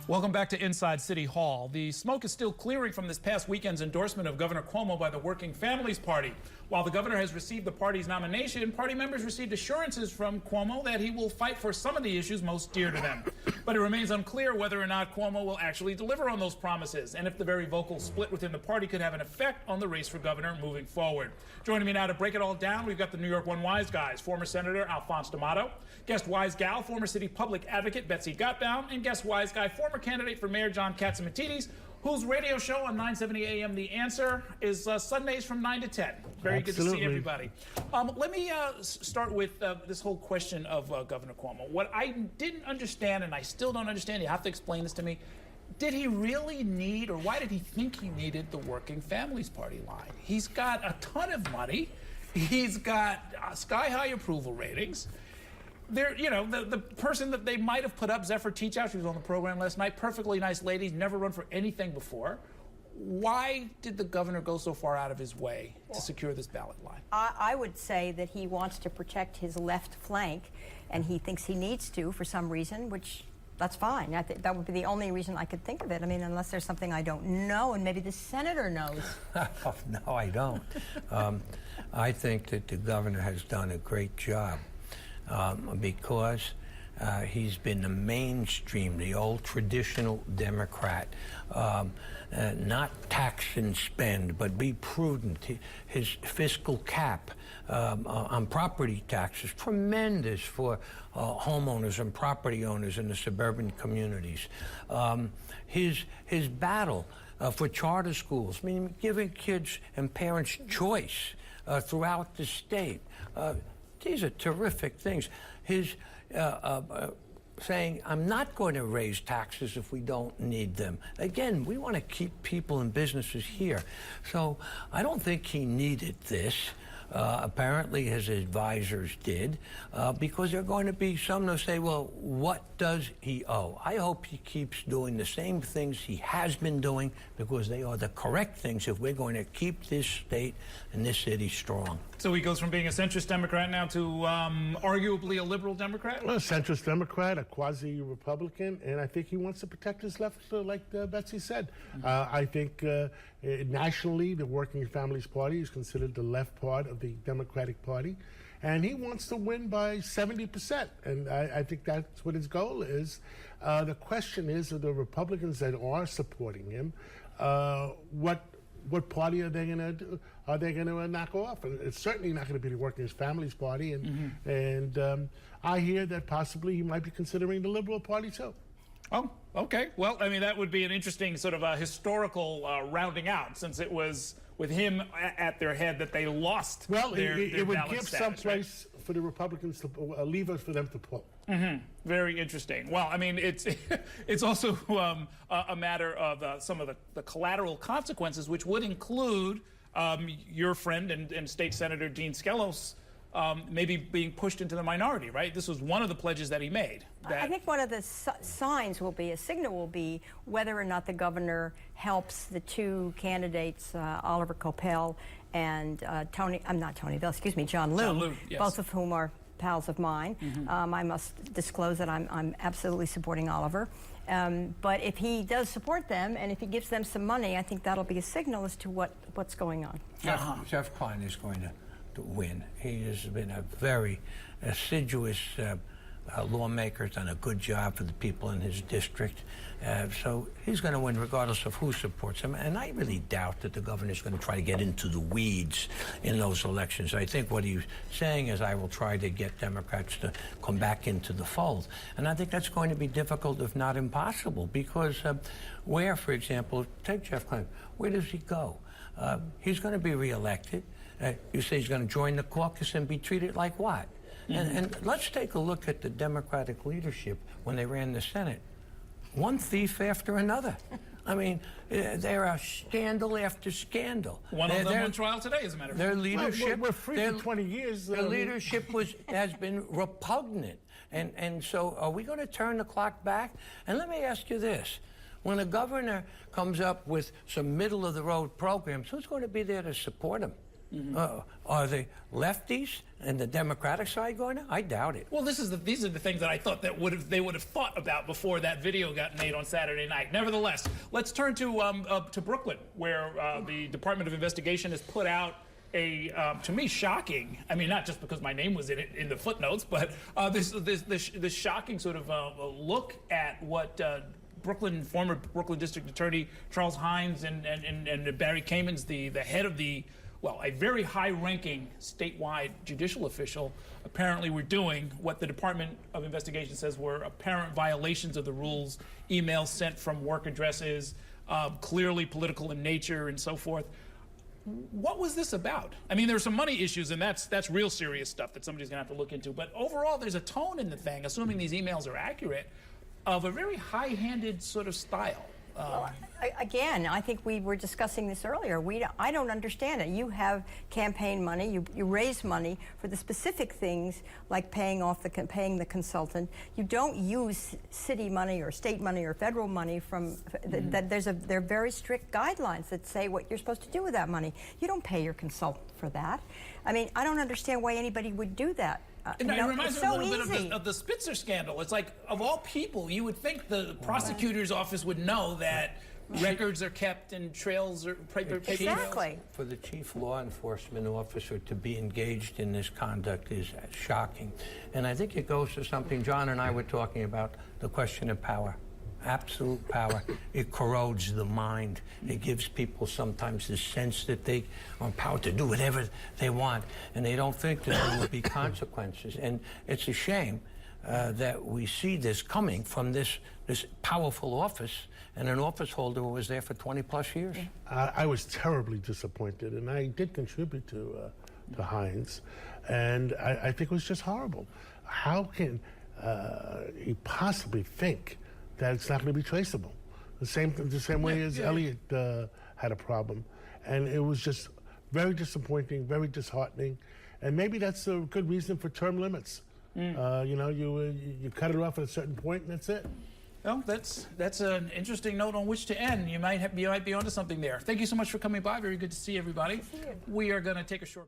Welcome back to Inside City Hall. The smoke is still clearing from this past weekend's endorsement of Governor Cuomo by the Working Families Party. While the governor has received the party's nomination, party members received assurances from Cuomo that he will fight for some of the issues most dear to them. But it remains unclear whether or not Cuomo will actually deliver on those promises, and if the very vocal split within the party could have an effect on the race for governor moving forward. Joining me now to break it all down, we've got the NY1 Wise Guys, former Senator Alfonse D'Amato, guest Wise Gal, former city public advocate Betsy Gotbaum, and guest Wise Guy, former candidate for Mayor John Catsimatidis, whose radio show on 970 AM The Answer is Sundays from 9 to 10. Very good to see everybody. Let me start with this whole question of Governor Cuomo. What I didn't understand, and I still don't understand, you have to explain this to me, did he really need, or why did he think he needed the Working Families Party line? He's got a ton of money. He's got sky-high approval ratings. They're, you know, the person that they might have put up, Zephyr Teachout, she was on the program last night, perfectly nice lady, never run for anything before. Why did the governor go so far out of his way to secure this ballot line? I would say that he wants to protect his left flank, and he thinks he needs to for some reason, which that's fine. I think that would be the only reason I could think of it. I mean, unless there's something I don't know, and maybe the senator knows. No, I don't. I think that the governor has done a great job. Because he's been the mainstream, the old traditional Democrat, not tax and spend, but be prudent. His fiscal cap on property taxes, tremendous for homeowners and property owners in the suburban communities. His battle for charter schools, I mean, giving kids and parents choice throughout the state. These are terrific things. His saying, I'm not going to raise taxes if we don't need them. Again, we want to keep people and businesses here. So I don't think he needed this. Apparently his advisors did, because there are going to be some that say, well, what does he owe? I hope he keeps doing the same things he has been doing, because they are the correct things if we're going to keep this state and this city strong. So he goes from being a centrist Democrat now to arguably a liberal Democrat? Well, a centrist Democrat, a quasi-Republican, and I think he wants to protect his left, like Betsy said. I think nationally, the Working Families Party is considered the left part of the Democratic Party, and he wants to win by 70%, and I think that's what his goal is. The question is, of the Republicans that are supporting him, what party are they going to do? Are they going to knock off? And it's certainly not going to be the Working Families Party, and I hear that possibly he might be considering the Liberal Party too. Oh, okay. Well, I mean, that would be an interesting sort of a historical rounding out, since it was with him at their head that they lost. Well, it would give some place for the Republicans to levers for them to pull. Very interesting. Well, I mean, it's also a matter of some of the collateral consequences, which would include your friend and State Senator Dean Skelos maybe being pushed into the minority, right? This was one of the pledges that he made. I think one of the signs will be, a signal will be, whether or not the governor helps the two candidates, Oliver Coppell and John Liu, yes. Both of whom are pals of mine. I must disclose that I'm absolutely supporting Oliver. But if he does support them, and if he gives them some money, I think that'll be a signal as to what's going on. Jeff Klein is going to win. He has been a very assiduous lawmaker, done a good job for the people in his district. So he's going to win regardless of who supports him. And I really doubt that the governor is going to try to get into the weeds in those elections. I think what he's saying is, I will try to get Democrats to come back into the fold. And I think that's going to be difficult, if not impossible, because where, for example, take Jeff Klein, where does he go? He's going to be reelected. You say he's going to join the caucus and be treated like what? And let's take a look at the Democratic leadership when they ran the Senate. One thief after another. I mean, there are scandal after scandal. One of them on trial today, as a matter of fact. Their leadership, we're free for 20 years. Their leadership has been repugnant. And so are we going to turn the clock back? And let me ask you this. When a governor comes up with some middle-of-the-road programs, who's going to be there to support him? Are the lefties and the Democratic side going to? I doubt it. Well, these are the things that I thought that they would have thought about before that video got made on Saturday night. Nevertheless, let's turn to Brooklyn, where the Department of Investigation has put out a, to me, shocking. I mean, not just because my name was in it in the footnotes, but this shocking sort of look at what former Brooklyn District Attorney Charles Hines and Barry Kamens, the head of a very high-ranking statewide judicial official, apparently were doing what the Department of Investigation says were apparent violations of the rules, emails sent from work addresses, clearly political in nature and so forth. What was this about? I mean, there's some money issues, and that's real serious stuff that somebody's going to have to look into. But overall, there's a tone in the thing, assuming these emails are accurate, of a very high-handed sort of style. Well, again, I think we were discussing this earlier. I don't understand it. You have campaign money. You raise money for the specific things like paying the consultant. You don't use city money or state money or federal money from. There are very strict guidelines that say what you're supposed to do with that money. You don't pay your consultant for that. I mean, I don't understand why anybody would do that. It reminds me a little bit of the Spitzer scandal. It's like, of all people, you would think the prosecutor's office would know that records are kept and trails are paper Exactly. trails. For the chief law enforcement officer to be engaged in this conduct is shocking. And I think it goes to something John and I were talking about, the question of power. Absolute power. It corrodes the mind. It gives people sometimes the sense that they are empowered to do whatever they want, and they don't think that there will be consequences. And it's a shame that we see this coming from this powerful office and an office holder who was there for 20-plus years. I was terribly disappointed, and I did contribute to Hines, and I think it was just horrible. How can he possibly think that it's not going to be traceable? The same way as Elliot had a problem, and it was just very disappointing, very disheartening, and maybe that's a good reason for term limits. You cut it off at a certain point, and that's it. Well, that's an interesting note on which to end. You might be onto something there. Thank you so much for coming by. Very good to see everybody. Good to see you. We are going to take a short